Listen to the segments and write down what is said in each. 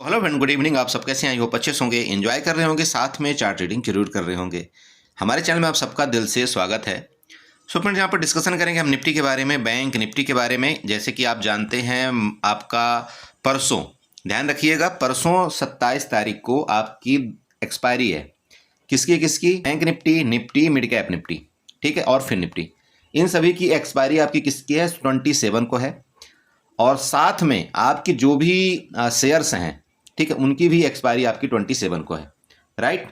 Hello friend, good evening. आप सब कैसे हैं? आई होप अच्छे से होंगे, एंजॉय कर रहे होंगे, साथ में चार्ट रीडिंग जरूर कर रहे होंगे। हमारे चैनल में आप सबका दिल से स्वागत है। सो फ्रेंड्स, यहाँ पर डिस्कशन करेंगे हम निफ्टी के बारे में, बैंक निफ्टी के बारे में। जैसे कि आप जानते हैं, आपका परसों, ध्यान रखिएगा, परसों 27 तारीख को आपकी एक्सपायरी है। किसकी किसकी? Bank Nifty, Nifty mid cap Nifty, ठीक है, और फिर निफ्टी, इन सभी की एक्सपायरी आपकी किसकी है? 27 को है। और साथ में आपकी जो भी शेयर्स हैं, ठीक है, उनकी भी एक्सपायरी आपकी 27 को है, राइट।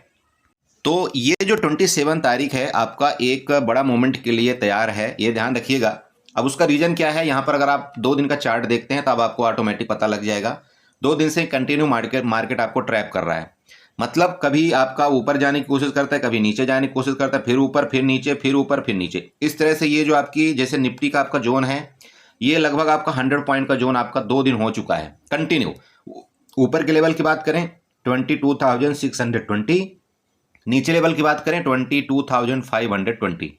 तो ये जो 27 तारीख है आपका एक बड़ा मोमेंट के लिए तैयार है, ये ध्यान रखिएगा। अब उसका रीजन क्या है, यहाँ पर अगर आप 2 दिन का चार्ट देखते हैं तब आपको ऑटोमेटिक पता लग जाएगा। 2 दिन से कंटिन्यू मार्केट आपको ट्रैप कर रहा है। मतलब कभी आपका ऊपर जाने की कोशिश करता है, कभी नीचे जाने की कोशिश करता है, फिर ऊपर फिर नीचे, फिर ऊपर फिर नीचे। इस तरह से ये जो आपकी जैसे निफ्टी का आपका जोन है, ये लगभग आपका 100 पॉइंट का जोन आपका 2 दिन हो चुका है कंटिन्यू। ऊपर के लेवल की बात करें 22,620, नीचे लेवल की बात करें 22,520।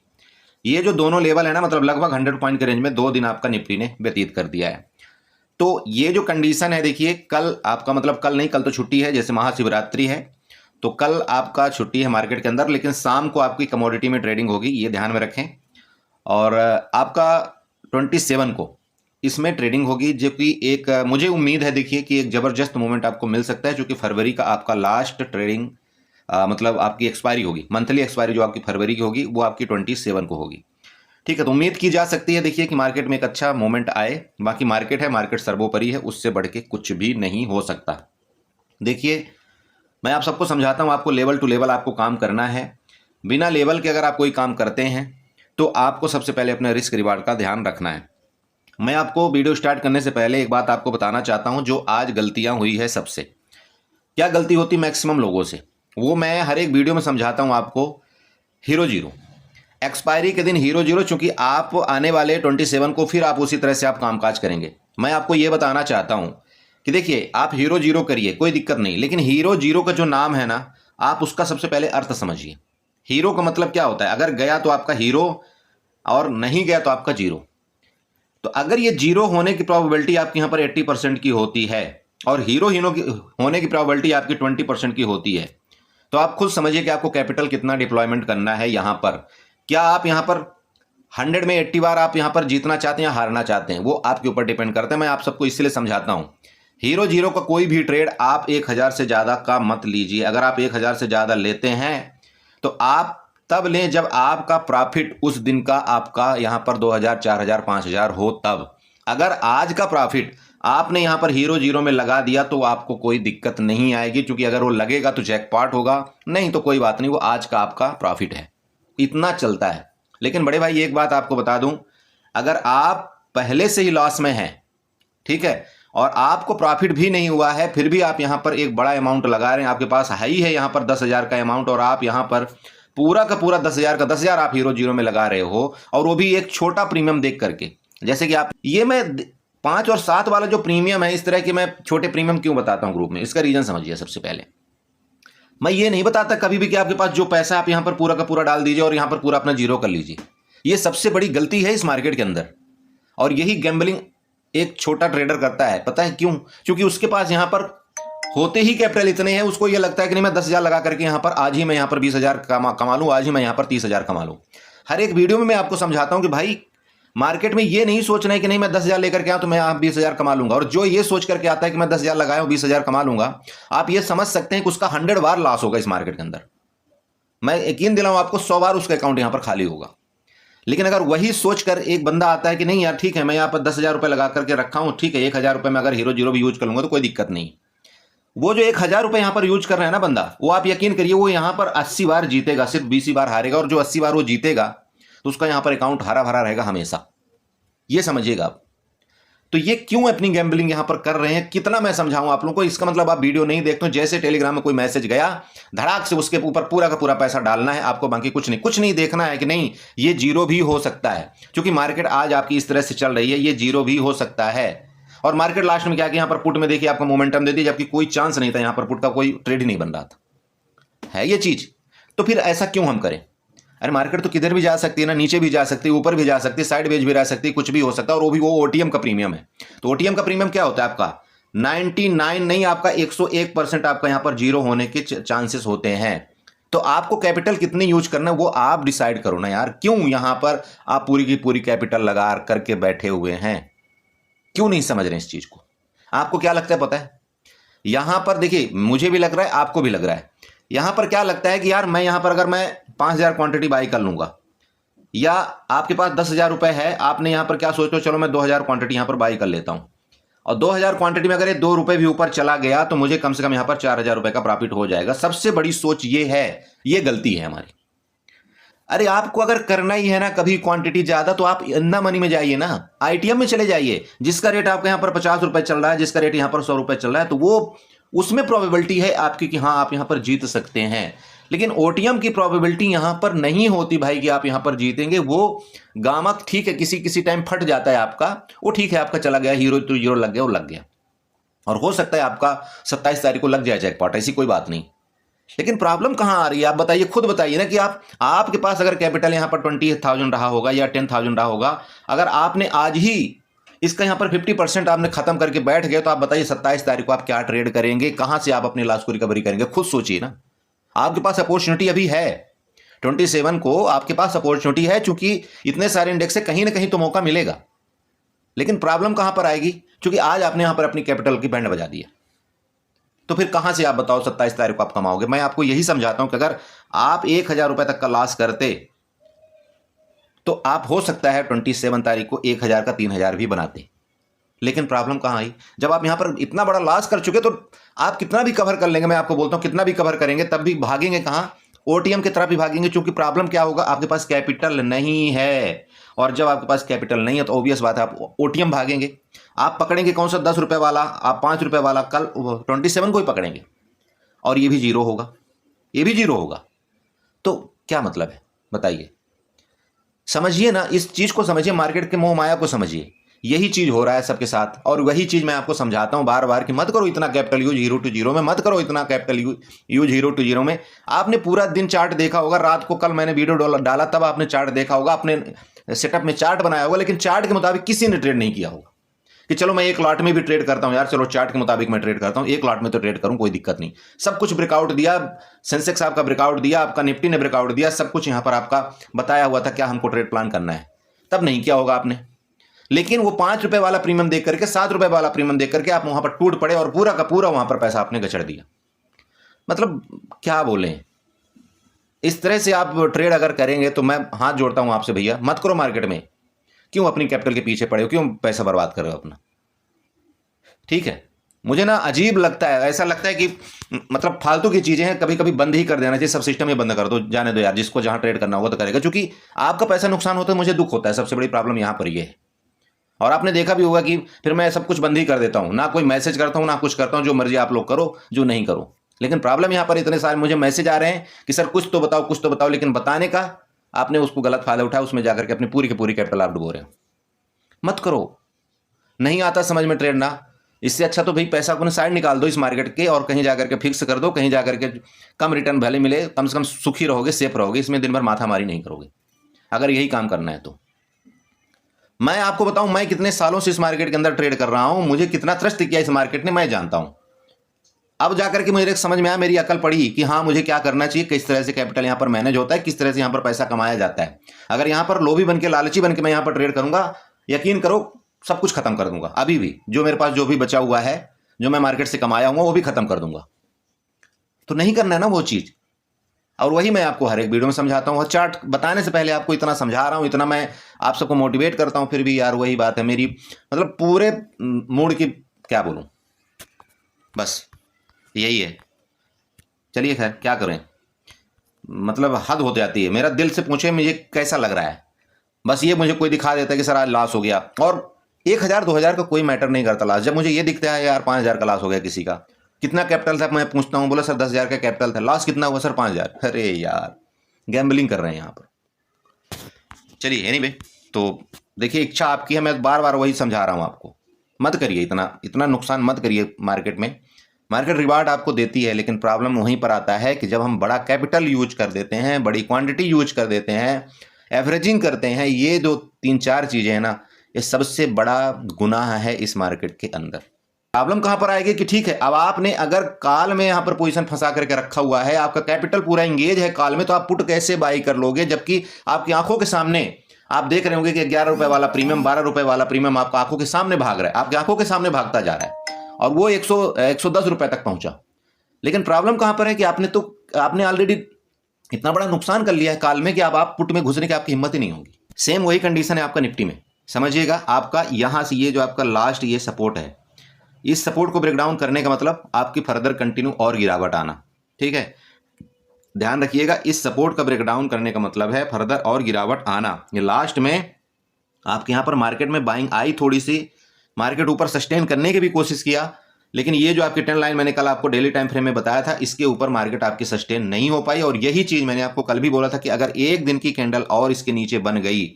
ये जो दोनों लेवल है ना, मतलब लगभग 100 पॉइंट के रेंज में 2 दिन आपका निफ्टी ने व्यतीत कर दिया है। तो ये जो कंडीशन है, देखिए, कल आपका, मतलब कल नहीं, कल तो छुट्टी है, जैसे महाशिवरात्रि है, तो कल आपका छुट्टी है मार्केट के अंदर, लेकिन शाम को आपकी कमोडिटी में ट्रेडिंग होगी, ये ध्यान में रखें। और आपका 27 को इसमें ट्रेडिंग होगी, जो कि एक मुझे उम्मीद है, देखिए, कि एक ज़बरदस्त मूवमेंट आपको मिल सकता है, क्योंकि फरवरी का आपका लास्ट ट्रेडिंग मतलब आपकी एक्सपायरी होगी, मंथली एक्सपायरी जो आपकी फरवरी की होगी वो आपकी 27 को होगी, ठीक है। तो उम्मीद की जा सकती है, देखिए, कि मार्केट में एक अच्छा मोमेंट आए। बाकी मार्केट है, मार्केट सर्वोपरि है, उससे बढ़ के कुछ भी नहीं हो सकता। देखिए, मैं आप सबको समझाता हूँ, आपको लेवल टू लेवल आपको काम करना है। बिना लेवल के अगर आप कोई काम करते हैं तो आपको सबसे पहले अपने रिस्क रिवार्ड का ध्यान रखना है। मैं आपको वीडियो स्टार्ट करने से पहले एक बात आपको बताना चाहता हूं, जो आज गलतियां हुई है सबसे। क्या गलती होती मैक्सिमम लोगों से, वो मैं हर एक वीडियो में समझाता हूं आपको। हीरो जीरो, एक्सपायरी के दिन हीरो जीरो, चूंकि आप आने वाले 27 को फिर आप उसी तरह से आप कामकाज करेंगे। मैं आपको ये बताना चाहता हूं कि देखिए, आप हीरो जीरो करिए, कोई दिक्कत नहीं, लेकिन हीरो जीरो का जो नाम है ना, आप उसका सबसे पहले अर्थ समझिए। हीरो का मतलब क्या होता है? अगर गया तो आपका हीरो, और नहीं गया तो आपका जीरो। तो अगर ये जीरो होने की प्रोबेबिलिटी आपकी यहाँ पर 80% की होती है, और हीरो होने की प्रोबेबिलिटी आपकी 20% की होती है, तो आप खुद समझिए कि आपको कैपिटल कितना डिप्लॉयमेंट करना है यहाँ पर। क्या आप यहाँ पर 100 में 80 बार आप यहाँ पर जीतना चाहते हैं या हारना चाहते हैं, वो आपके ऊपर डिपेंड करता है। मैं आप सबको इसलिए समझाता हूँ, हीरो जीरो का कोई भी ट्रेड आप 1000 से ज़्यादा का मत लीजिए। अगर आप 1000 से ज़्यादा लेते हैं तो आप तब लें जब आपका प्रॉफिट उस दिन का आपका यहाँ पर 2000, 4000, 5000 हो तब। अगर आज का प्रॉफिट आपने यहाँ पर हीरो जीरो में लगा दिया तो आपको कोई दिक्कत नहीं आएगी, क्योंकि अगर वो लगेगा तो जैकपॉट होगा, नहीं तो कोई बात नहीं, वो आज का आपका प्रॉफिट है। इतना चलता है। लेकिन बड़े भाई, एक बात आपको बता दूं, अगर आप पहले से ही लॉस में हैं, ठीक है, और आपको प्रॉफिट भी नहीं हुआ है, फिर भी आप यहाँ पर एक बड़ा अमाउंट लगा रहे हैं, आपके पास हाई है यहाँ पर 10,000 का अमाउंट, और आप यहाँ पर पूरा का पूरा 10,000 का 10,000 आप हीरो जीरो में लगा रहे हो, और वो भी एक छोटा प्रीमियम देख करके। जैसे कि आप, ये मैं 5 और 7 वाला जो प्रीमियम है, इस तरह के मैं छोटे प्रीमियम क्यों बताता हूं ग्रुप में, इसका रीजन समझिए। सबसे पहले मैं ये नहीं बताता कभी भी कि आपके पास जो पैसा आप यहां पर पूरा का पूरा डाल दीजिए और यहां पर पूरा अपना जीरो कर लीजिए। ये सबसे बड़ी गलती है इस मार्केट के अंदर, और यही गैम्बलिंग एक छोटा ट्रेडर करता है। पता है क्यों? क्योंकि उसके पास यहां पर होते ही कैपिटल इतने हैं, उसको ये लगता है कि नहीं, मैं 10,000 लगा करके यहाँ पर आज ही मैं यहाँ पर 20,000 कमा लूँ, आज ही मैं यहाँ पर 30,000 कमा लूँ। हर एक वीडियो में मैं आपको समझाता हूँ कि भाई, मार्केट में ये नहीं सोचना है कि नहीं, मैं 10,000 लेकर के आऊँ तो मैं यहाँ 20,000 कमा लूंगा। और जो ये सोच करके आता है कि मैं 10,000 लगाया हूँ 20,000 कमा लूंगा, आप ये समझ सकते हैं कि उसका 100 बार लॉस होगा इस मार्केट के अंदर। मैं यकीन दिलाऊं आपको, 100 बार उसका अकाउंट यहाँ पर खाली होगा। लेकिन अगर वही सोचकर एक बंदा आता है कि नहीं यार, ठीक है, मैं यहाँ पर 10,000 रुपये लगा करके रखा हूँ, ठीक है, 1,000 रुपये में अगर हीरो जीरो भी यूज कर लूंगा तो कोई दिक्कत नहीं। वो जो 1,000 रुपये यहाँ पर यूज कर रहे हैं ना बंदा, वो आप यकीन करिए, वो यहाँ पर 80 बार जीतेगा, सिर्फ 20 बार हारेगा। और जो 80 बार वो जीतेगा तो उसका यहाँ पर अकाउंट हरा भरा रहेगा हमेशा। ये समझिएगा आप। तो ये क्यों अपनी गैम्बलिंग यहां पर कर रहे हैं, कितना मैं समझाऊं आप लोगों को। इसका मतलब आप वीडियो नहीं देखते हो, जैसे टेलीग्राम में कोई मैसेज गया, धड़ाक से उसके ऊपर पूरा का पूरा पैसा डालना है आपको, बाकी कुछ नहीं देखना है कि नहीं, ये जीरो भी हो सकता है। क्योंकि मार्केट आज आपकी इस तरह से चल रही है, ये जीरो भी हो सकता है। और मार्केट लास्ट में क्या कि यहां पर पुट में देखिए आपको मोमेंटम दे दी, जबकि कोई चांस नहीं था, यहां पर पुट का कोई ट्रेड ही नहीं बन रहा था, है ये चीज। तो फिर ऐसा क्यों हम करें? अरे मार्केट तो किधर भी जा सकती है ना, नीचे भी जा सकती है, ऊपर भी जा सकती है, साइड वेज भी रह सकती है, कुछ भी हो सकता है। और वो भी वो ओटीएम का प्रीमियम है। तो ओटीएम का प्रीमियम क्या होता है आपका? 99 नहीं, आपका 101% आपका यहाँ पर जीरो होने के चांसेस होते हैं। तो आपको कैपिटल कितनी यूज करना है वो आप डिसाइड करो ना यार। क्यों यहाँ पर आप पूरी की पूरी कैपिटल लगा करके बैठे हुए हैं? क्यों नहीं समझ रहे इस चीज को? आपको क्या लगता है पता है? यहां पर देखिए, मुझे भी लग रहा है, आपको भी लग रहा है। यहां पर क्या लगता है कि यार मैं यहां पर अगर मैं 5,000 क्वांटिटी बाई कर लूंगा, या आपके पास 10,000 रुपए है, आपने यहां पर क्या सोचते हो, चलो मैं 2,000 क्वांटिटी यहां पर बाई कर लेता हूं, और 2,000 क्वांटिटी में अगर ये 2 रुपए भी ऊपर चला गया तो मुझे कम से कम यहां पर 4,000 रुपए का प्रॉफिट हो जाएगा। सबसे बड़ी सोच ये है, ये गलती है हमारी। अरे आपको अगर करना ही है ना कभी क्वांटिटी ज्यादा, तो आप अंधा मनी में जाइए ना, आईटीएम में चले जाइए, जिसका रेट आपके यहां पर 50 रुपए चल रहा है, जिसका रेट यहां पर 100 रुपए चल रहा है, तो वो उसमें प्रोबेबिलिटी है आपकी कि हाँ आप यहां पर जीत सकते हैं। लेकिन ओटीएम की प्रोबेबिलिटी यहां पर नहीं होती भाई कि आप यहां पर जीतेंगे। वो गामक ठीक है, किसी किसी टाइम फट जाता है आपका, वो ठीक है, आपका चला गया, हीरो टू हीरो लग गया, वो लग गया, और हो सकता है आपका 27 तारीख को लग जाए जैकपॉट, ऐसी कोई बात नहीं। लेकिन प्रॉब्लम कहां आ रही है आप बताइए, खुद बताइए ना कि आपके पास अगर कैपिटल यहां पर 20,000 रहा होगा या 10,000 रहा होगा, अगर आपने आज ही इसका यहां पर 50% आपने खत्म करके बैठ गए, तो आप बताइए 27 तारीख को आप क्या ट्रेड करेंगे, कहां से आप अपने लॉस को रिकवरी करेंगे? खुद सोचिए ना। आपके पास अपॉर्चुनिटी अभी है, 27 को आपके पास अपॉर्चुनिटी है, क्योंकि इतने सारे इंडेक्स से कहीं ना कहीं तो मौका मिलेगा। लेकिन प्रॉब्लम कहां पर आएगी? क्योंकि आज आपने यहां पर अपनी कैपिटल की बैंड बजा दी है, तो फिर कहां से आप बताओ 27 तारीख को आप कमाओगे? मैं आपको यही समझाता हूं कि अगर आप 1,000 रुपए तक का लॉस करते, तो आप हो सकता है 27 तारीख को 1,000 का 3,000 भी बनाते। लेकिन प्रॉब्लम कहां आई? जब आप यहां पर इतना बड़ा लॉस कर चुके, तो आप कितना भी कवर कर लेंगे, मैं आपको बोलता हूं कितना भी कवर करेंगे, तब भी भागेंगे कहां? ओटीएम की तरफ भी भागेंगे। क्योंकि प्रॉब्लम क्या होगा, आपके पास कैपिटल नहीं है, और जब आपके पास कैपिटल नहीं है तो ऑब्वियस बात है आप ओटीएम भागेंगे। आप पकड़ेंगे कौन सा 10 रुपए वाला, आप 5 रुपए वाला, कल 27 को ही पकड़ेंगे, और ये भी जीरो होगा, ये भी जीरो होगा। तो क्या मतलब है बताइए? समझिए ना, इस चीज को समझिए, मार्केट के मोह माया को समझिए। यही चीज हो रहा है सबके साथ, और वही चीज मैं आपको समझाता हूं बार बार कि मत करो इतना capital use hero to zero में, मत करो इतना capital use hero to zero में। आपने पूरा दिन चार्ट देखा होगा, रात को कल मैंने वीडियो डाला तब आपने चार्ट देखा होगा, अपने सेटअप में चार्ट बनाया होगा, लेकिन चार्ट के मुताबिक किसी ने ट्रेड नहीं किया होगा कि चलो मैं एक लॉट में भी ट्रेड करता हूं यार, चलो चार्ट के मुताबिक मैं ट्रेड करता हूं, एक लॉट में तो ट्रेड करूं, कोई दिक्कत नहीं। सब कुछ ब्रेकआउट दिया, सेंसेक्स आपका ब्रेकआउट दिया, आपका निफ्टी ने ब्रेकआउट दिया, सब कुछ यहां पर आपका बताया हुआ था क्या हमको ट्रेड प्लान करना है, तब नहीं किया होगा आपने। लेकिन वो 5 रुपए वाला प्रीमियम देख करके, 7 रुपए वाला प्रीमियम देख करके आप वहां पर टूट पड़े, और पूरा का पूरा वहां पर पैसा आपने गचड़ दिया। मतलब क्या बोले, इस तरह से आप ट्रेड अगर करेंगे तो मैं हाथ जोड़ता हूं आपसे, भैया मत करो मार्केट में। क्यों अपनी कैपिटल के पीछे पड़े हो, क्यों पैसा बर्बाद कर रहे हो अपना? ठीक है, मुझे ना अजीब लगता है, ऐसा लगता है कि मतलब फालतू की चीजें हैं, कभी कभी बंद ही कर देना चाहिए, सब सिस्टम ही बंद कर दो, जाने दो यार, जिसको जहां ट्रेड करना होगा तो करेगा। क्योंकि आपका पैसा नुकसान होता है, मुझे दुख होता है, सबसे बड़ी प्रॉब्लम यहां पर ये है। और आपने देखा भी होगा कि फिर मैं सब कुछ बंद ही कर देता हूं, ना कोई मैसेज करता हूं, ना कुछ करता हूं, जो मर्जी आप लोग करो, जो नहीं करो। लेकिन प्रॉब्लम यहां पर इतने सारे मुझे मैसेज आ रहे हैं कि सर कुछ तो बताओ, कुछ तो बताओ, लेकिन बताने का आपने उसको गलत फायदा उठाया, उसमें जाकर के अपनी पूरी की पूरी कैपिटल आप डुबो रहे हो। मत करो, नहीं आता समझ में ट्रेड ना, इससे अच्छा तो भाई पैसा अपने साइड निकाल दो इस मार्केट के, और कहीं जाकर के फिक्स कर दो, कहीं जाकर के कम रिटर्न भले मिले, कम से कम सुखी रहोगे, सेफ रहोगे, इसमें दिन भर माथा मारी नहीं करोगे, अगर यही काम करना है तो। मैं आपको बताऊं, मैं कितने सालों से इस मार्केट के अंदर ट्रेड कर रहा हूं, मुझे कितना ट्रस्ट किया इस मार्केट ने, मैं जानता हूं। अब जाकर के मुझे समझ में आया, मेरी अकल पड़ी कि हाँ मुझे क्या करना चाहिए, किस तरह से कैपिटल यहां पर मैनेज होता है, किस तरह से यहां पर पैसा कमाया जाता है। अगर यहां पर लोभी बन के, लालची बन के मैं यहां पर ट्रेड करूंगा, यकीन करो सब कुछ खत्म कर दूंगा। अभी भी जो मेरे पास जो भी बचा हुआ है, जो मैं मार्केट से कमाया हूं, वो भी खत्म कर दूंगा। तो नहीं करना है ना वो चीज, और वही मैं आपको हर एक वीडियो में समझाता हूँ। और चार्ट बताने से पहले आपको इतना समझा रहा हूँ, इतना मैं आप सबको मोटिवेट करता हूँ, फिर भी यार वही बात है मेरी, मतलब पूरे मूड की क्या बोलूँ, बस यही है। चलिए खैर क्या करें, मतलब हद हो जाती है। मेरा दिल से पूछे मुझे कैसा लग रहा है, बस ये मुझे कोई दिखा देता है कि सर आज लॉस हो गया, और 1,000 2,000 का कोई मैटर नहीं करता लॉस। जब मुझे ये दिखता है यार 5,000 का लॉस हो गया किसी का, कितना कैपिटल था, मैं पूछता हूँ, बोला सर 10,000 का कैपिटल था, लॉस कितना हुआ सर 5,000। अरे यार गैम्बलिंग कर रहे हैं यहाँ पर। चलिए एनीवे, तो देखिए इच्छा आपकी है, मैं बार बार वही समझा रहा हूँ आपको, मत करिए इतना नुकसान मत करिए मार्केट में। मार्केट रिवार्ड आपको देती है, लेकिन प्रॉब्लम वहीं पर आता है कि जब हम बड़ा कैपिटल यूज कर देते हैं, बड़ी क्वांटिटी यूज कर देते हैं, एवरेजिंग करते हैं, ये जो 3-4 चीज़ें हैं ना, ये सबसे बड़ा गुनाह है इस मार्केट के अंदर। प्रॉब्लम कहां पर आएगी कि ठीक है, अब आपने अगर कॉल में यहां पर पोजीशन फंसा करके रखा हुआ है, आपका कैपिटल पूरा इंगेज है कॉल में, तो आप पुट कैसे बाई कर लोगे, जबकि आपकी आंखों के सामने आप देख रहे होंगे कि 11 रुपए वाला प्रीमियम, 12 रुपए वाला प्रीमियम आपका आंखों के सामने भाग रहा है, आपकी आंखों के सामने भागता जा रहा है और वो 110 रुपए तक पहुंचा। लेकिन प्रॉब्लम कहां पर है कि आपने ऑलरेडी इतना बड़ा नुकसान कर लिया है कॉल में कि अब आप पुट में घुसने की आपकी हिम्मत ही नहीं होगी। सेम वही कंडीशन है आपका निफ्टी में। समझिएगा, आपका यहां से ये जो आपका लास्ट ये सपोर्ट है, इस सपोर्ट को ब्रेक डाउन करने का मतलब आपकी फर्दर कंटिन्यू और गिरावट आना। ठीक है, ध्यान रखिएगा, इस सपोर्ट का ब्रेक डाउन करने का मतलब है फर्दर और गिरावट आना। ये लास्ट में आपके यहां पर मार्केट में बाइंग आई, थोड़ी सी मार्केट ऊपर सस्टेन करने की भी कोशिश किया, लेकिन ये जो आपकी ट्रेंड लाइन मैंने कल आपको डेली टाइम फ्रेम में बताया था, इसके ऊपर मार्केट आपकी सस्टेन नहीं हो पाई। और यही चीज मैंने आपको कल भी बोला था कि अगर एक दिन की कैंडल और इसके नीचे बन गई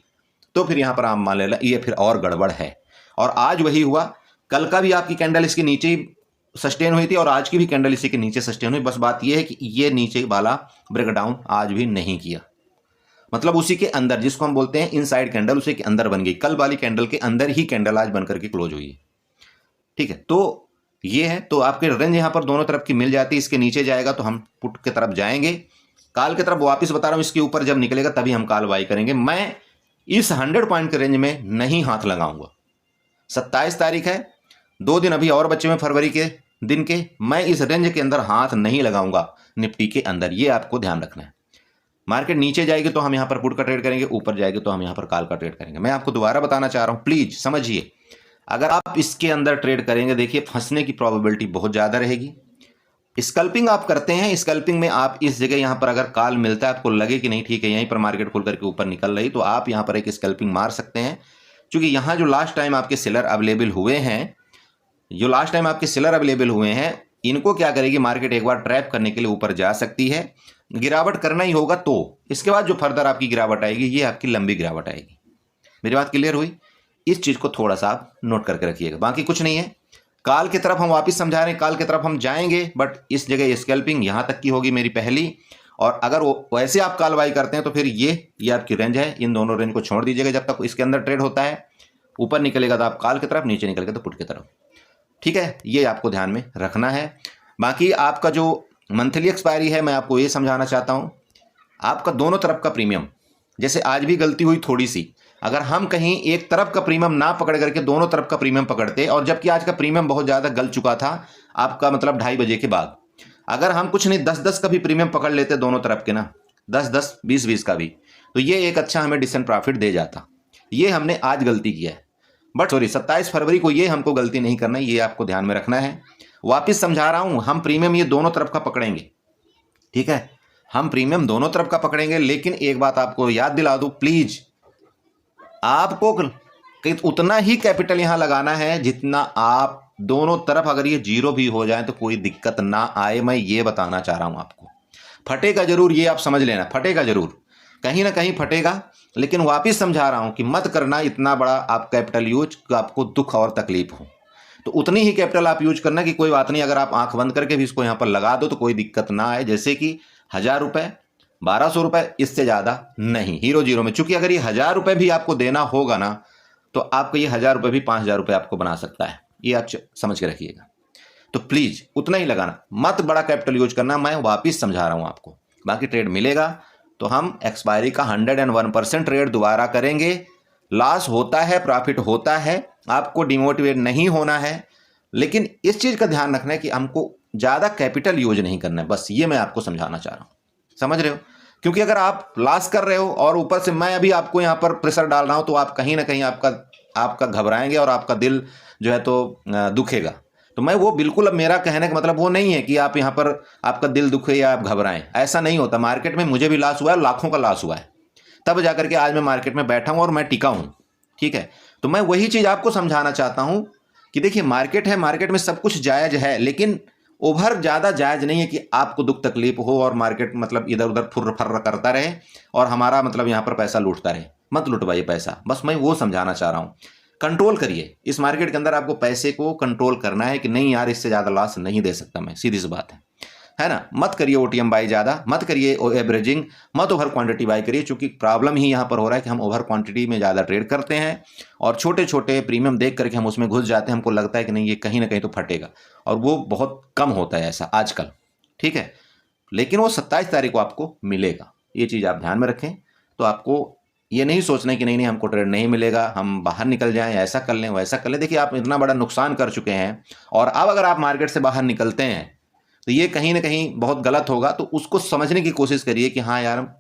तो फिर यहां पर आप मान लेना ये फिर और गड़बड़ है। और आज वही हुआ, कल का भी आपकी कैंडल इसके नीचे ही सस्टेन हुई थी और आज की भी कैंडल इसी के नीचे सस्टेन हुई। बस बात यह है कि ये नीचे वाला ब्रेकडाउन आज भी नहीं किया, मतलब उसी के अंदर, जिसको हम बोलते हैं इनसाइड कैंडल, उसी के अंदर बन गई। कल वाली कैंडल के अंदर ही कैंडल आज बनकर के क्लोज हुई है। ठीक है, तो ये है, तो आपके रेंज यहां पर दोनों तरफ की मिल जाती है। इसके नीचे जाएगा तो हम पुट की तरफ जाएंगे, कॉल की तरफ वापस बता रहा हूं, इसके ऊपर जब निकलेगा तभी हम कॉल बाई करेंगे। मैं इस 100 पॉइंट के रेंज में नहीं हाथ लगाऊंगा। 27 तारीख है, 2 दिन अभी और बच्चे में फरवरी के दिन के, मैं इस रेंज के अंदर हाथ नहीं लगाऊंगा निफ्टी के अंदर, ये आपको ध्यान रखना है। मार्केट नीचे जाएगी तो हम यहां पर पुट का ट्रेड करेंगे, ऊपर जाएगी तो हम यहां पर कॉल का ट्रेड करेंगे। मैं आपको दोबारा बताना चाह रहा हूं, प्लीज समझिए, अगर आप इसके अंदर ट्रेड करेंगे, देखिए फंसने की प्रोबेबिलिटी बहुत ज्यादा रहेगी। स्कल्पिंग आप करते हैं, स्कल्पिंग में आप इस जगह यहां पर अगर कॉल मिलता है, आपको लगे कि नहीं ठीक है यहीं पर मार्केट खुल करके ऊपर निकल रही, तो आप यहां पर एक स्कल्पिंग मार सकते हैं। क्योंकि यहां जो लास्ट टाइम आपके सेलर अवेलेबल हुए हैं, इनको क्या करेगी मार्केट, एक बार ट्रैप करने के लिए ऊपर जा सकती है, गिरावट करना ही होगा। तो इसके बाद जो फर्दर आपकी गिरावट आएगी, ये आपकी लंबी गिरावट आएगी। मेरी बात क्लियर हुई? इस चीज को थोड़ा सा आप नोट करके रखिएगा, बाकी कुछ नहीं है। कॉल की तरफ हम वापस समझा रहे हैं, कॉल की तरफ हम जाएंगे, बट इस जगह स्कैल्पिंग यहां तक की होगी मेरी पहली। और अगर वैसे आप कॉल बाई करते हैं तो फिर ये आपकी रेंज है, इन दोनों रेंज को छोड़ दीजिएगा जब तक इसके अंदर ट्रेड होता है। ऊपर निकलेगा तो आप कॉल की तरफ, नीचे निकलेगा तो पुट की तरफ। ठीक है, ये आपको ध्यान में रखना है। बाकी आपका जो मंथली एक्सपायरी है, मैं आपको ये समझाना चाहता हूं, आपका दोनों तरफ का प्रीमियम, जैसे आज भी गलती हुई थोड़ी सी, अगर हम कहीं एक तरफ का प्रीमियम ना पकड़ करके दोनों तरफ का प्रीमियम पकड़ते, और जबकि आज का प्रीमियम बहुत ज्यादा गल चुका था आपका, मतलब 2:30 बजे के बाद, अगर हम कुछ नहीं 10-10 का भी प्रीमियम पकड़ लेते दोनों तरफ के ना, 10-10, 20-20 का भी, तो ये एक अच्छा हमें डिसेंट प्रॉफिट दे जाता। ये हमने आज गलती किया है, बट सॉरी 27 फरवरी को ये हमको गलती नहीं करना है, ये आपको ध्यान में रखना है। वापिस समझा रहा हूं, हम प्रीमियम ये दोनों तरफ का पकड़ेंगे। ठीक है, हम प्रीमियम दोनों तरफ का पकड़ेंगे, लेकिन एक बात आपको याद दिला दूं, प्लीज आपको उतना ही कैपिटल यहां लगाना है जितना आप दोनों तरफ, अगर ये जीरो भी हो जाए तो कोई दिक्कत ना आए। मैं ये बताना चाह रहा हूं आपको, फटेगा जरूर, ये आप समझ लेना, फटेगा जरूर, कहीं ना कहीं फटेगा, लेकिन वापिस समझा रहा हूं कि मत करना इतना बड़ा आप कैपिटल यूज कि आपको दुख और तकलीफ हो। तो उतनी ही कैपिटल आप यूज करना कि कोई बात नहीं, अगर आप आंख बंद करके भी इसको यहां पर लगा दो तो कोई दिक्कत ना आए। जैसे कि 1000 रुपए, 1200 रुपए, इससे ज्यादा नहीं हीरो जीरो में। चूंकि अगर ये 1000 रुपए भी आपको देना होगा ना, तो आपको ये 1000 रुपए भी 5000 रुपए आपको बना सकता है, ये आप समझ के रखिएगा। तो प्लीज उतना ही लगाना, मत बड़ा कैपिटल यूज करना। मैं वापिस समझा रहा हूं आपको, बाकी ट्रेड मिलेगा तो हम एक्सपायरी का 101% ट्रेड दोबारा करेंगे। लॉस होता है, प्रॉफिट होता है, आपको डिमोटिवेट नहीं होना है, लेकिन इस चीज का ध्यान रखना है कि हमको ज्यादा कैपिटल यूज नहीं करना है। बस ये मैं आपको समझाना चाह रहा हूं, समझ रहे हो? क्योंकि अगर आप लॉस कर रहे हो और ऊपर से मैं अभी आपको यहां पर प्रेशर डाल रहा हूं, तो आप कहीं ना कहीं आपका घबराएंगे और आपका दिल जो है तो दुखेगा। तो मैं वो बिल्कुल, अब मेरा कहने का मतलब वो नहीं है कि आप यहां पर आपका दिल दुखे या आप घबराएं, ऐसा नहीं होता। मार्केट में मुझे भी लॉस हुआ है, लाखों का लॉस हुआ है, तब जाकर के आज मैं मार्केट में बैठा हूं और मैं टिका हूं। ठीक है, तो मैं वही चीज आपको समझाना चाहता हूं कि देखिए मार्केट है, मार्केट में सब कुछ जायज है, लेकिन ओवर ज्यादा जायज नहीं है कि आपको दुख तकलीफ हो और मार्केट मतलब इधर उधर फुर्र फर्र करता रहे और हमारा मतलब यहां पर पैसा लूटता रहे। मत लुटवाइए पैसा, बस मैं वो समझाना चाह रहा हूं। कंट्रोल करिए इस मार्केट के अंदर, आपको पैसे को कंट्रोल करना है कि नहीं यार इससे ज्यादा लॉस नहीं दे सकता मैं, सीधी सी बात है। है ना। मत करिए ओटीएम बाई ज़्यादा, मत करिए एवरेजिंग, मत ओवर क्वांटिटी बाई करिए, क्योंकि प्रॉब्लम ही यहाँ पर हो रहा है कि हम ओवर क्वांटिटी में ज़्यादा ट्रेड करते हैं और छोटे छोटे प्रीमियम देख करके हम उसमें घुस जाते हैं। हमको लगता है कि नहीं ये कहीं ना कहीं तो फटेगा, और वो बहुत कम होता है ऐसा आजकल, ठीक है। लेकिन वो 27 तारीख को आपको मिलेगा, ये चीज़ आप ध्यान में रखें। तो आपको ये नहीं सोचना है कि नहीं नहीं हमको ट्रेड नहीं मिलेगा, हम बाहर निकल जाएं, ऐसा कर लें वैसा कर लें। देखिए आप इतना बड़ा नुकसान कर चुके हैं, और अब अगर आप मार्केट से बाहर निकलते हैं तो ये कहीं ना कहीं बहुत गलत होगा। तो उसको समझने की कोशिश करिए कि हाँ यार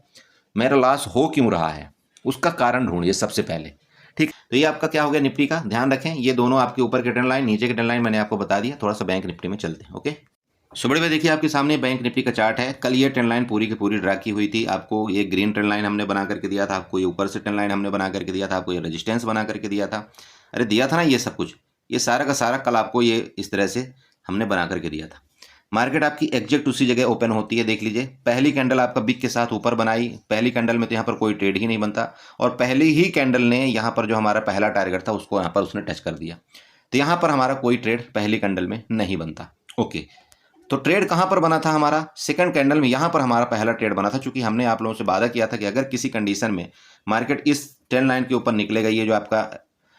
मेरा लॉस हो क्यों रहा है, उसका कारण ढूंढिए सबसे पहले, ठीक। तो ये आपका क्या हो गया निफ्टी का, ध्यान रखें। ये दोनों आपके ऊपर के ट्रेंड लाइन, नीचे के ट्रेंड लाइन मैंने आपको बता दिया। थोड़ा सा बैंक निफ्टी में चलते हैं, ओके। सो बड़े भाई देखिए आपके सामने बैंक निफ्टी का चार्ट है। कल ये ट्रेंड लाइन पूरी की पूरी ड्रा की हुई थी। आपको ये ग्रीन ट्रेंड लाइन हमने बना करके दिया था, आपको ये ऊपर से ट्रेंड लाइन हमने बना करके दिया था, आपको ये रेजिस्टेंस बना करके दिया था। अरे दिया था ना ये सब कुछ, ये सारा का सारा कल आपको ये इस तरह से हमने बना करके दिया था। मार्केट आपकी एग्जैक्ट उसी जगह ओपन होती है, देख लीजिए। पहली कैंडल आपका बिग के साथ ऊपर बनाई, पहली कैंडल में तो यहाँ पर कोई ट्रेड ही नहीं बनता, और पहली ही कैंडल ने यहाँ पर जो हमारा पहला टारगेट था उसको यहाँ पर उसने टच कर दिया। तो यहाँ पर हमारा कोई ट्रेड पहली कैंडल में नहीं बनता, ओके। तो ट्रेड कहाँ पर बना था हमारा, सेकंड कैंडल में। यहाँ पर हमारा पहला ट्रेड बना था, क्योंकि हमने आप लोगों से वादा किया था कि अगर किसी कंडीशन में मार्केट इस ट्रेंड लाइन के ऊपर निकलेगा, ये जो आपका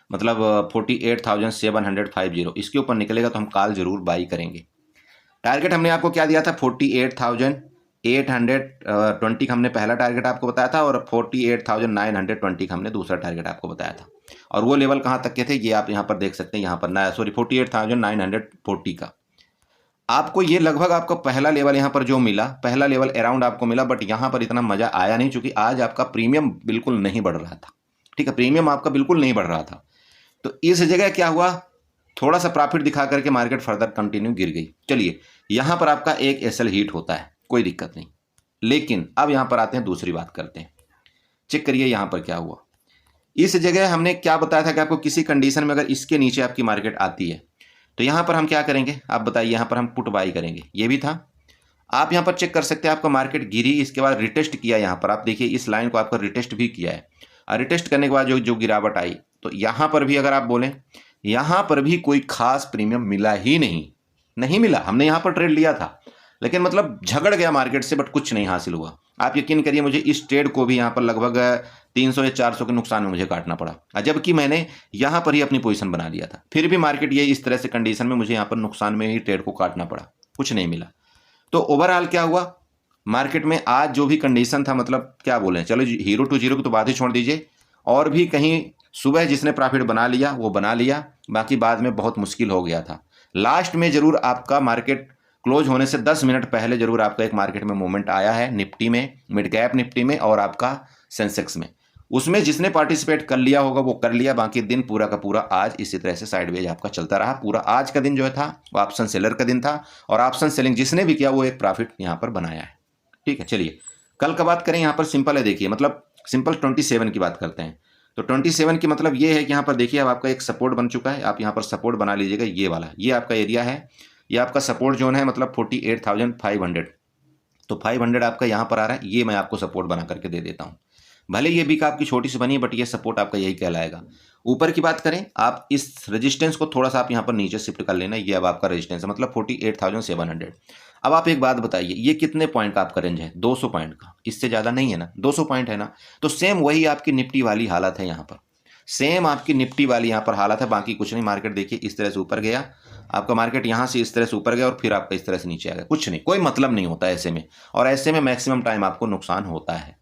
मतलब 48,750 इसके ऊपर निकलेगा, तो हम कॉल जरूर बाई करेंगे। टारगेट हमने आपको क्या दिया था, 48,820 का हमने पहला टारगेट आपको बताया था, और 48,920 का हमने दूसरा टारगेट आपको बताया था। और वो लेवल कहाँ तक के थे ये आप यहाँ पर देख सकते हैं, यहाँ पर 48,940 का आपको ये लगभग आपका पहला लेवल यहाँ पर जो मिला, पहला लेवल अराउंड आपको मिला। बट यहाँ पर इतना मजा आया नहीं, क्योंकि आज आपका प्रीमियम बिल्कुल नहीं बढ़ रहा था, ठीक है। प्रीमियम आपका बिल्कुल नहीं बढ़ रहा था। तो इस जगह क्या हुआ, थोड़ा सा प्रॉफिट दिखा करके मार्केट फर्दर कंटिन्यू गिर गई। चलिए यहाँ पर आपका एक एसएल हिट होता है, कोई दिक्कत नहीं। लेकिन अब यहाँ पर आते हैं, दूसरी बात करते हैं। चेक करिए यहाँ पर क्या हुआ। इस जगह हमने क्या बताया था कि आपको किसी कंडीशन में अगर इसके नीचे आपकी मार्केट आती है तो यहाँ पर हम क्या करेंगे, आप बताइए। यहाँ पर हम पुट बाई करेंगे, ये भी था। आप यहाँ पर चेक कर सकते हैं, आपका मार्केट गिरी, इसके बाद रिटेस्ट किया। यहाँ पर आप देखिए इस लाइन को आपका रिटेस्ट भी किया है, और रिटेस्ट करने के बाद जो गिरावट आई, तो यहाँ पर भी अगर आप बोलें, यहाँ पर भी कोई खास प्रीमियम मिला ही नहीं मिला। हमने यहाँ पर ट्रेड लिया था, लेकिन मतलब झगड़ गया मार्केट से, बट कुछ नहीं हासिल हुआ। आप यकीन करिए मुझे इस ट्रेड को भी यहाँ पर लगभग 300 या 400 के नुकसान में मुझे काटना पड़ा, जबकि मैंने यहाँ पर ही अपनी पोजीशन बना लिया था। फिर भी मार्केट ये इस तरह से कंडीशन में मुझे यहाँ पर नुकसान में ही ट्रेड को काटना पड़ा, कुछ नहीं मिला। तो ओवरऑल क्या हुआ मार्केट में आज जो भी कंडीशन था, मतलब क्या बोले, चलो 0 to 0 की तो बात ही छोड़ दीजिए, और भी कहीं सुबह जिसने प्रॉफिट बना लिया वो बना लिया, बाकी बाद में बहुत मुश्किल हो गया था। लास्ट में जरूर आपका मार्केट क्लोज होने से 10 मिनट पहले जरूर आपका एक मार्केट में मूवमेंट आया है, निफ्टी में, मिड कैप निफ्टी में और आपका सेंसेक्स में। उसमें जिसने पार्टिसिपेट कर लिया होगा वो कर लिया, बाकी दिन पूरा का पूरा आज इसी तरह से साइडवेज आपका चलता रहा। पूरा आज का दिन जो था वो ऑप्शन सेलर का दिन था, और ऑप्शन सेलिंग जिसने भी किया वो एक प्रॉफिट यहाँ पर बनाया है, ठीक है। चलिए कल का बात करें, यहाँ पर सिंपल है, देखिए मतलब सिंपल 27 की बात करते हैं। तो 27 की मतलब ये है कि यहाँ पर देखिए अब आपका एक सपोर्ट बन चुका है। आप यहाँ पर सपोर्ट बना लीजिएगा, ये वाला, ये आपका एरिया है, ये आपका सपोर्ट जोन है, मतलब 48,500। तो 500 आपका यहाँ पर आ रहा है, ये मैं आपको सपोर्ट बना करके दे देता हूँ। भले ये भी आपकी छोटी सी बनी, बट ये सपोर्ट आपका यही कहलाएगा। ऊपर की बात करें, आप इस रेजिस्टेंस को थोड़ा सा आप यहाँ पर नीचे शिफ्ट कर लेना, ये अब आपका रेजिस्टेंस है, मतलब 48,700। अब आप एक बात बताइए, ये कितने पॉइंट का आपका रेंज है, 200 पॉइंट का, इससे ज़्यादा नहीं है ना, 200 पॉइंट है ना। तो सेम वही आपकी निफ्टी वाली हालत है यहाँ पर, सेम आपकी निफ्टी वाली यहाँ पर हालत है, बाकी कुछ नहीं। मार्केट देखिए इस तरह से ऊपर गया, आपका मार्केट यहाँ से इस तरह से ऊपर गया और फिर आपका इस तरह से नीचे आ गया, कुछ नहीं, कोई मतलब नहीं होता ऐसे में, और ऐसे में मैक्सिमम टाइम आपको नुकसान होता है,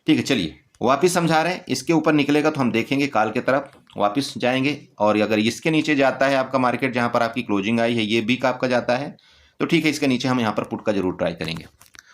ठीक है। चलिए वापस समझा रहे हैं, इसके ऊपर निकलेगा तो हम देखेंगे काल की तरफ वापस जाएंगे, और अगर इसके नीचे जाता है आपका मार्केट, जहाँ पर आपकी क्लोजिंग आई है, ये भी का आपका जाता है, तो ठीक है, इसके नीचे हम यहाँ पर पुट का जरूर ट्राई करेंगे।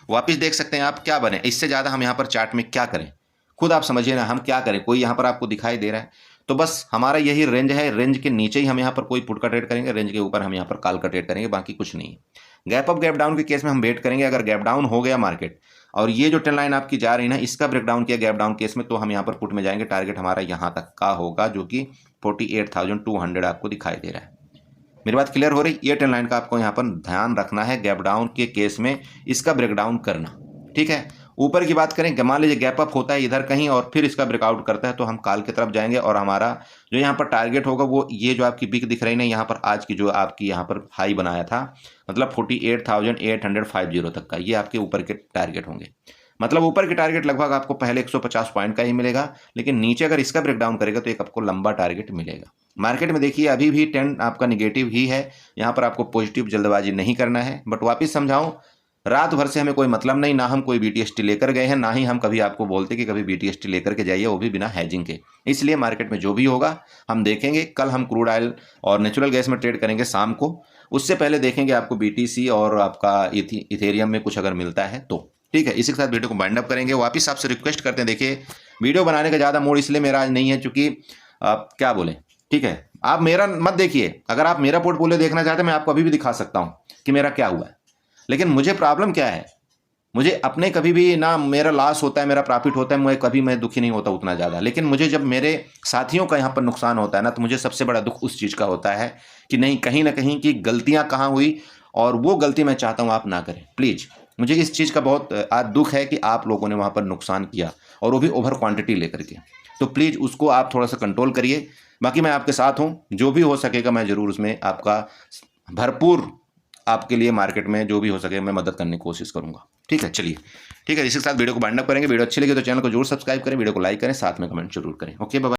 वापस देख सकते हैं आप, क्या बने, इससे ज़्यादा हम यहाँ पर चार्ट में क्या करें, खुद आप समझिए ना, हम क्या करें। कोई यहाँ पर आपको दिखाई दे रहा है, तो बस हमारा यही रेंज है, रेंज के नीचे ही हम यहाँ पर कोई पुट का ट्रेड करेंगे, रेंज के ऊपर हम यहाँ पर कॉल का ट्रेड करेंगे, बाकी कुछ नहीं। गैप अप गैप डाउन के केस में हम वेट करेंगे। अगर गैप डाउन हो गया मार्केट और ये जो ट्रेंड लाइन आपकी जा रही है ना, इसका ब्रेकडाउन किया गैप डाउन केस में, तो हम यहाँ पर पुट में जाएंगे। टारगेट हमारा यहाँ तक का होगा, जो कि 48,200 आपको दिखाई दे रहा है। मेरी बात क्लियर हो रही, ये ट्रेंड लाइन का आपको यहाँ पर ध्यान रखना है, गैप डाउन के केस में इसका ब्रेकडाउन करना, ठीक है। ऊपर की बात करें, मान लीजिए गैप अप होता है इधर कहीं और फिर इसका ब्रेकआउट करता है तो हम कॉल की तरफ जाएंगे और हमारा जो यहाँ पर टारगेट होगा वो ये जो आपकी बिग दिख रही है ना यहाँ पर, आज की जो आपकी यहाँ पर हाई बनाया था, मतलब 48,850 तक का, ये आपके ऊपर के टारगेट होंगे। मतलब ऊपर के टारगेट लगभग आपको पहले 150 पॉइंट का ही मिलेगा, लेकिन नीचे अगर इसका ब्रेकडाउन करेगा तो एक आपको लंबा टारगेट मिलेगा। मार्केट में देखिए अभी भी ट्रेंड आपका निगेटिव ही है, यहाँ पर आपको पॉजिटिव जल्दबाजी नहीं करना है। बट वापस समझाऊं, रात भर से हमें कोई मतलब नहीं, ना हम कोई BTST लेकर गए हैं, ना ही हम कभी आपको बोलते कि कभी BTST लेकर के जाइए, वो भी बिना हैजिंग के। इसलिए मार्केट में जो भी होगा हम देखेंगे। कल हम क्रूड ऑयल और नेचुरल गैस में ट्रेड करेंगे शाम को, उससे पहले देखेंगे आपको BTC और आपका इथेरियम में कुछ अगर मिलता है तो। ठीक है, इसी के साथ वीडियो को बाइंड अप करेंगे। वापिस आपसे रिक्वेस्ट करते हैं, देखिए वीडियो बनाने का ज़्यादा मूड इसलिए मेरा आज नहीं है चूँकि आप क्या बोलें, ठीक है, आप मेरा मत देखिए। अगर आप मेरा पोर्टफोलियो देखना चाहते हैं मैं आपको अभी भी दिखा सकता हूँ कि मेरा क्या हुआ है, लेकिन मुझे प्रॉब्लम क्या है, मुझे अपने कभी भी ना मेरा लॉस होता है मेरा प्रॉफिट होता है, मैं दुखी नहीं होता उतना ज़्यादा। लेकिन मुझे जब मेरे साथियों का यहाँ पर नुकसान होता है ना, तो मुझे सबसे बड़ा दुख उस चीज़ का होता है कि नहीं, कहीं ना कहीं की गलतियाँ कहाँ हुई, और वो गलती मैं चाहता हूँ आप ना करें प्लीज़। मुझे इस चीज़ का बहुत आज दुख है कि आप लोगों ने वहाँ पर नुकसान किया, और वो भी ओवर क्वांटिटी लेकर के। तो प्लीज़ उसको आप थोड़ा सा कंट्रोल करिए। बाकी मैं आपके साथ हूँ, जो भी हो सकेगा मैं ज़रूर उसमें आपका भरपूर आपके लिए मार्केट में जो भी हो सके मैं मदद करने की कोशिश करूंगा। ठीक है, चलिए ठीक है, इसी के साथ वीडियो को बाइंड अप करेंगे। वीडियो अच्छी लगी तो चैनल को जरूर सब्सक्राइब करें, वीडियो को लाइक करें, साथ में कमेंट जरूर करें। Okay, bye.